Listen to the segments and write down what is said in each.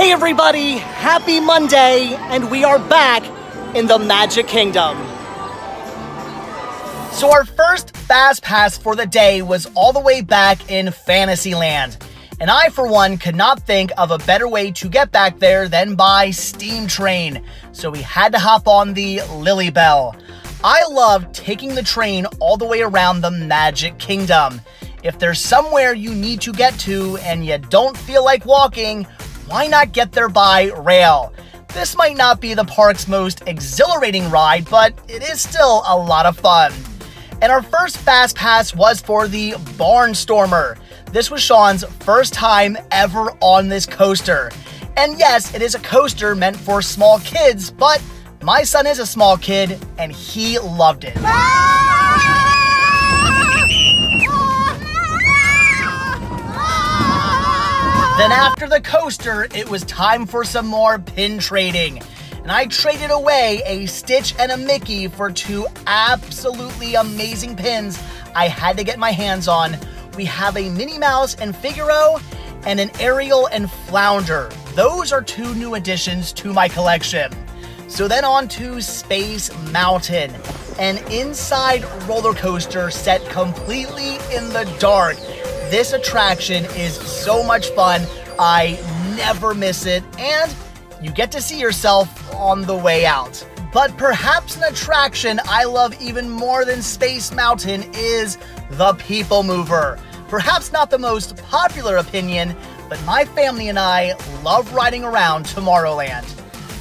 Hey everybody, happy Monday, and we are back in the Magic Kingdom. So our first Fast Pass for the day was all the way back in Fantasyland. And I, for one, could not think of a better way to get back there than by steam train. So we had to hop on the Lily Bell. I love taking the train all the way around the Magic Kingdom. If there's somewhere you need to get to and you don't feel like walking, why not get there by rail? This might not be the park's most exhilarating ride, but it is still a lot of fun. And our first Fast Pass was for the Barnstormer. This was Sean's first time ever on this coaster. And yes, it is a coaster meant for small kids, but my son is a small kid and he loved it. Then after the coaster, it was time for some more pin trading. And I traded away a Stitch and a Mickey for two absolutely amazing pins I had to get my hands on. We have a Minnie Mouse and Figaro and an Ariel and Flounder. Those are two new additions to my collection. So then on to Space Mountain, an inside roller coaster set completely in the dark. This attraction is so much fun. I never miss it, and you get to see yourself on the way out. But perhaps an attraction I love even more than Space Mountain is the People Mover. Perhaps not the most popular opinion, but my family and I love riding around Tomorrowland.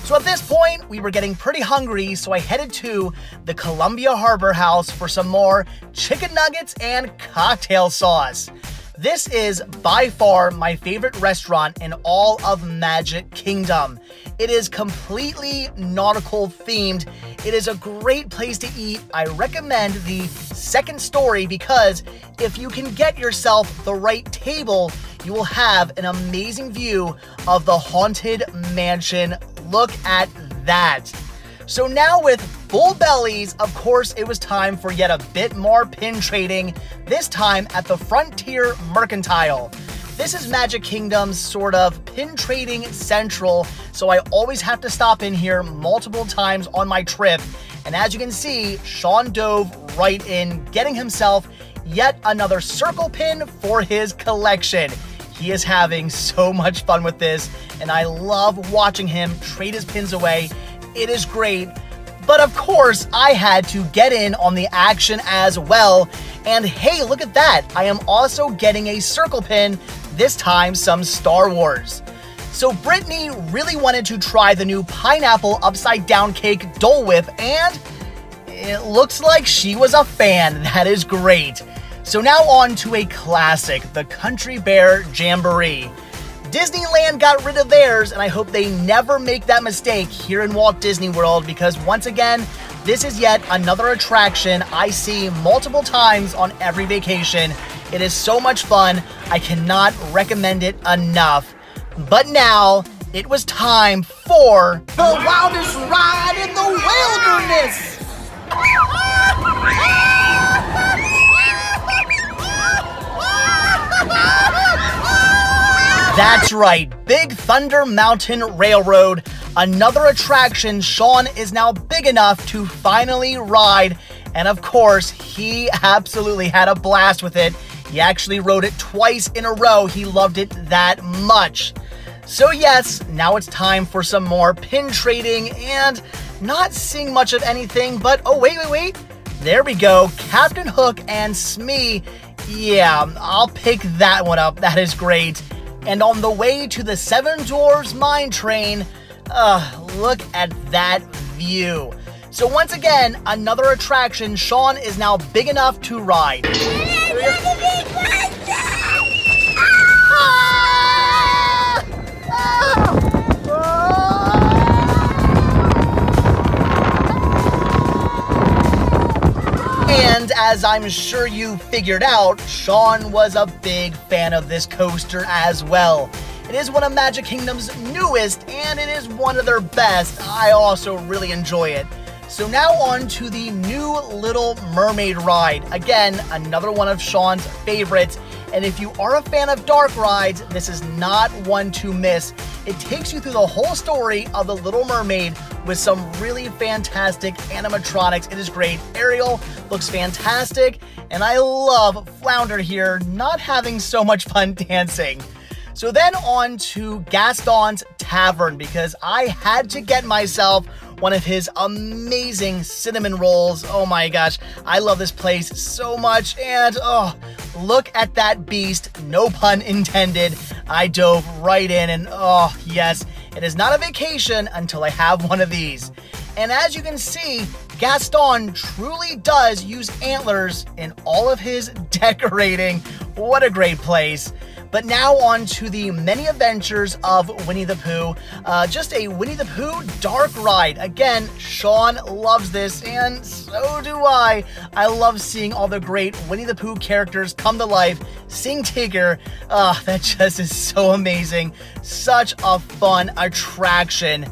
So at this point, we were getting pretty hungry, so I headed to the Columbia Harbor House for some more chicken nuggets and cocktail sauce. This is by far my favorite restaurant in all of Magic Kingdom. It is completely nautical themed. It is a great place to eat. I recommend the second story because if you can get yourself the right table, you will have an amazing view of the Haunted Mansion. Look at that. So now with full bellies, of course, it was time for yet a bit more pin trading, this time at the Frontier Mercantile. This is Magic Kingdom's sort of pin trading central, so I always have to stop in here multiple times on my trip. And as you can see, Sean dove right in, getting himself yet another circle pin for his collection. He is having so much fun with this, and I love watching him trade his pins away. It is great, but of course I had to get in on the action as well. And hey, look at that. I am also getting a circle pin, this time some Star Wars. So Brittany really wanted to try the new pineapple upside down cake Dole Whip, and it looks like she was a fan. That is great. So now on to a classic, the Country Bear Jamboree. Disneyland got rid of theirs, and I hope they never make that mistake here in Walt Disney World, because once again, this is yet another attraction I see multiple times on every vacation. It is so much fun. I cannot recommend it enough. But now, it was time for the wildest ride in the wilderness! That's right, Big Thunder Mountain Railroad, another attraction Sean is now big enough to finally ride, and of course, he absolutely had a blast with it. He actually rode it twice in a row. He loved it that much. So yes, now it's time for some more pin trading, and not seeing much of anything, but oh wait. There we go, Captain Hook and Smee. Yeah, I'll pick that one up, that is great. And on the way to the Seven Dwarfs Mine Train, look at that view. So once again, another attraction Sean is now big enough to ride. And as I'm sure you figured out, Sean was a big fan of this coaster as well. It is one of Magic Kingdom's newest, and it is one of their best. I also really enjoy it. So now on to the new Little Mermaid ride. Again, another one of Sean's favorites. And if you are a fan of dark rides, this is not one to miss. It takes you through the whole story of The Little Mermaid with some really fantastic animatronics. It is great. Ariel looks fantastic, and I love Flounder here not having so much fun dancing. So then on to Gaston's Tavern, because I had to get myself one of his amazing cinnamon rolls. Oh my gosh, I love this place so much, and oh, look at that beast, no pun intended. I dove right in, and oh yes, it is not a vacation until I have one of these. And as you can see, Gaston truly does use antlers in all of his decorating. What a great place. But now on to the many adventures of Winnie the Pooh. Just a Winnie the Pooh dark ride. Again, Sean loves this, and so do I. I love seeing all the great Winnie the Pooh characters come to life. Seeing Tigger, that just is so amazing. Such a fun attraction.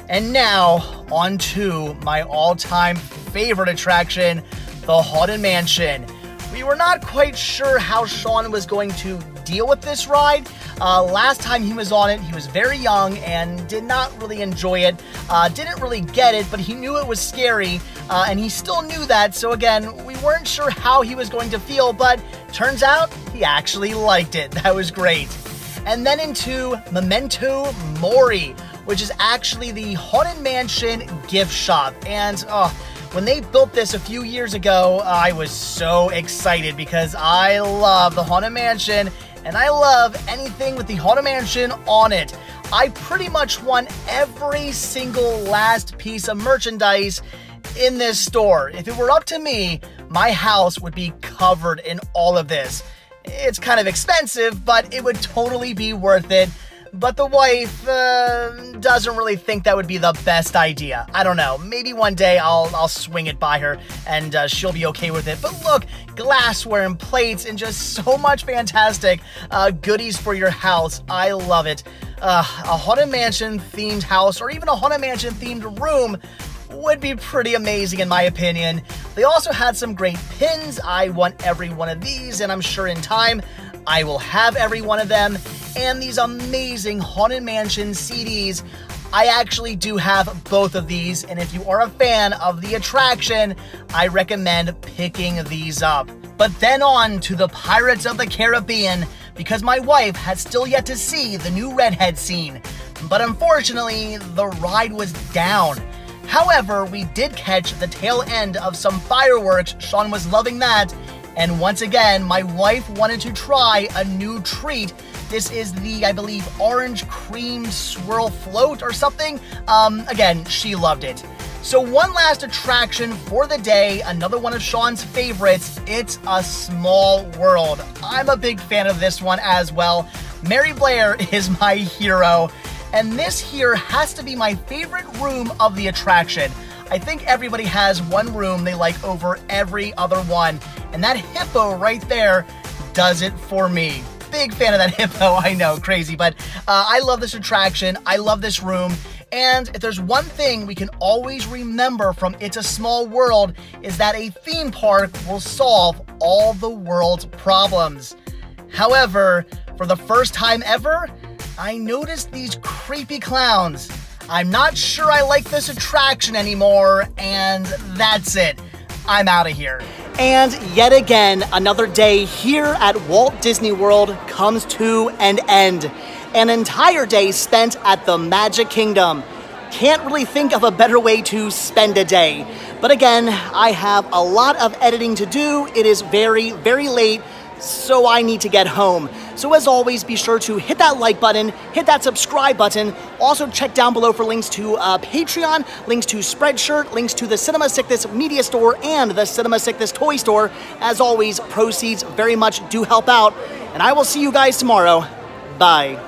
And now, on to my all-time favorite attraction, the Haunted Mansion. We were not quite sure how Sean was going to deal with this ride. Last time he was on it, he was very young and did not really enjoy it. Didn't really get it, but he knew it was scary, and he still knew that. So again, we weren't sure how he was going to feel, but turns out he actually liked it. That was great. And then into Memento Mori, which is actually the Haunted Mansion gift shop. And when they built this a few years ago, I was so excited because I love the Haunted Mansion and I love anything with the Haunted Mansion on it. I pretty much want every single last piece of merchandise in this store. If it were up to me, my house would be covered in all of this. It's kind of expensive, but it would totally be worth it. But the wife doesn't really think that would be the best idea. I don't know. Maybe one day I'll swing it by her and she'll be okay with it. But look, glassware and plates and just so much fantastic goodies for your house. I love it. A Haunted Mansion themed house or even a Haunted Mansion themed room would be pretty amazing in my opinion. They also had some great pins. I want every one of these, and I'm sure in time I will have every one of them. And these amazing Haunted Mansion CDs. I actually do have both of these, and if you are a fan of the attraction, I recommend picking these up. But then on to the Pirates of the Caribbean, because my wife had still yet to see the new redhead scene. But unfortunately, the ride was down. However, we did catch the tail end of some fireworks. Sean was loving that. And once again, my wife wanted to try a new treat. This is the, I believe, orange cream swirl float or something. Again, she loved it. So one last attraction for the day, another one of Sean's favorites. It's A Small World. I'm a big fan of this one as well. Mary Blair is my hero. And this here has to be my favorite room of the attraction. I think everybody has one room they like over every other one. And that hippo right there does it for me. Big fan of that hippo, I know, crazy. But I love this attraction. I love this room. And if there's one thing we can always remember from It's a Small World is that a theme park will solve all the world's problems. However, for the first time ever, I noticed these creepy clowns. I'm not sure I like this attraction anymore, and that's it. I'm out of here. And yet again, another day here at Walt Disney World comes to an end. An entire day spent at the Magic Kingdom. Can't really think of a better way to spend a day. But again, I have a lot of editing to do. It is very, very late, so I need to get home. So as always, be sure to hit that like button, hit that subscribe button. Also check down below for links to Patreon, links to Spreadshirt, links to the Cinema Sickness Media Store and the Cinema Sickness Toy Store. As always, proceeds very much do help out. And I will see you guys tomorrow. Bye.